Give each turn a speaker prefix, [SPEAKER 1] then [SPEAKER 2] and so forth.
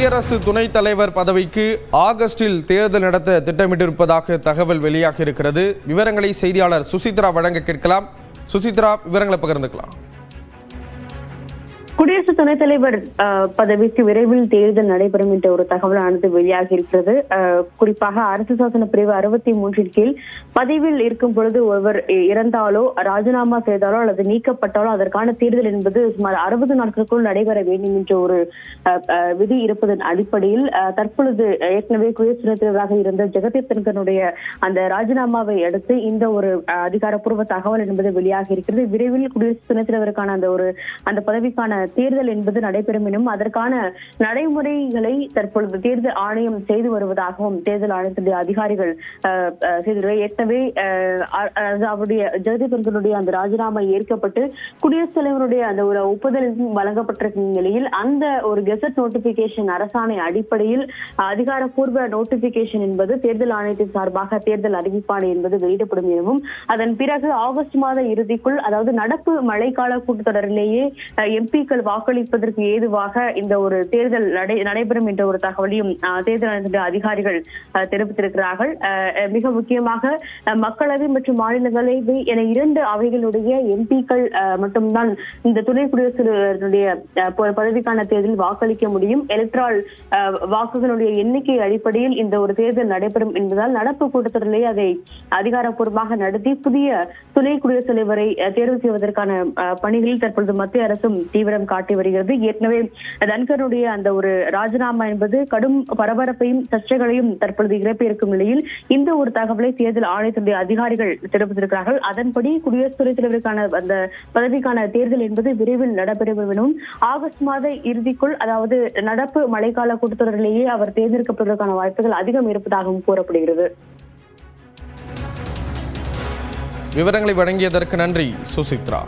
[SPEAKER 1] குடியரசு துணைத் தலைவர் பதவிக்கு ஆகஸ்டில் தேர்தல் நடத்த திட்டமிட்டிருப்பதாக தகவல் வெளியாக இருக்கிறது. விவரங்களை செய்தியாளர் சுசித்ரா வழங்க கேட்கலாம். சுசித்ரா, விவரங்களை பகிர்ந்துக்கலாம்.
[SPEAKER 2] குடியரசு துணைத் தலைவர் பதவிக்கு விரைவில் தேர்தல் நடைபெறும் என்ற ஒரு தகவலானது வெளியாகி இருக்கிறது. குறிப்பாக அரசு சாசன பிரிவு 63 கீழ் பதவியில் இருக்கும் பொழுது ஒருவர் இறந்தாலோ ராஜினாமா செய்தாலோ அல்லது நீக்கப்பட்டாலோ அதற்கான தேர்தல் என்பது சுமார் 60 நாட்களுக்குள் நடைபெற வேண்டும் என்ற ஒரு விதி இருப்பதன் அடிப்படையில் தற்பொழுது ஏற்கனவே குடியரசு துணைத் தலைவராக இருந்த ஜெகதீப் தன்கருடைய அந்த ராஜினாமாவை அடுத்து இந்த ஒரு அதிகாரப்பூர்வ தகவல் என்பது வெளியாகி இருக்கிறது. விரைவில் குடியரசு துணைத் தலைவருக்கான அந்த பதவிக்கான தேர்தல் என்பது நடைபெறும் எனும் அதற்கான நடைமுறைகளை தற்பொழுது தேர்தல் ஆணையம் செய்து வருவதாகவும் தேர்தல் ஆணையத்துடைய அதிகாரிகள் ஏற்கனவே அவருடைய ஜெகதீப் தன்கருடைய அந்த ராஜினாமா ஏற்கப்பட்டு குடியரசுத் தலைவருடைய அந்த ஒரு ஒப்புதல் வழங்கப்பட்டிருக்கும் நிலையில் அந்த ஒரு கெசட் நோட்டிபிகேஷன் அரசாணை அடிப்படையில் அதிகாரப்பூர்வ நோட்டிபிகேஷன் என்பது தேர்தல் ஆணையத்தின் சார்பாக தேர்தல் அறிவிப்பாணை என்பது வெளியிடப்படும் எனவும் அதன் பிறகு ஆகஸ்ட் மாத இறுதிக்குள், அதாவது நடப்பு மழைக்கால கூட்டத்தொடரிலேயே எம்பிக்கள் வாக்களிப்பதற்கு ஏதுவாக இந்த ஒரு தேர்தல் நடைபெறும் என்ற ஒரு தகவலையும் தேர்தல் ஆணையத்துடைய அதிகாரிகள் தெரிவித்திருக்கிறார்கள். மிக முக்கியமாக மக்களவை மற்றும் மாநிலங்களவை என 2 அவைகளுடைய எம்பிக்கள் மட்டும்தான் இந்த துணை குடியரசுடைய பதவிக்கான தேர்தலில் வாக்களிக்க முடியும். எலக்ட்ரால் வாக்குகளுடைய எண்ணிக்கை அடிப்படையில் இந்த ஒரு தேர்தல் நடைபெறும் என்பதால் நடப்பு கூட்டத்தொடரிலேயே அதை அதிகாரப்பூர்வமாக நடத்தி புதிய துணை குடியரசுத் தலைவரை தேர்வு செய்வதற்கான பணிகளில் தற்பொழுது மத்திய அரசும் தீவிரம் காட்டி வருகிறது. ஏற்கனவே தன்கருடைய அந்த ஒரு ராஜினாமா என்பது கடும் பரபரப்பையும் சர்ச்சைகளையும் தற்பொழுது இறப்பியிருக்கும் நிலையில் இந்த ஒரு தகவலை தேர்தல் ஆணையத்துடைய அதிகாரிகள் தெரிவித்திருக்கிறார்கள். அதன்படி குடியரசு துணைத் தலைவருக்கான அந்த பதவிக்கான தேர்தல் என்பது விரைவில் நடைபெறும் எனவும் ஆகஸ்ட் மாத இறுதிக்குள், அதாவது நடப்பு மழைக்கால கூட்டத்தொடரிலேயே அவர் தேர்ந்தெடுக்கப்படுவதற்கான வாய்ப்புகள் அதிகம் இருப்பதாகவும் கூறப்படுகிறது.
[SPEAKER 1] விவரங்களை வழங்கியதற்கு நன்றி சுசித்ரா.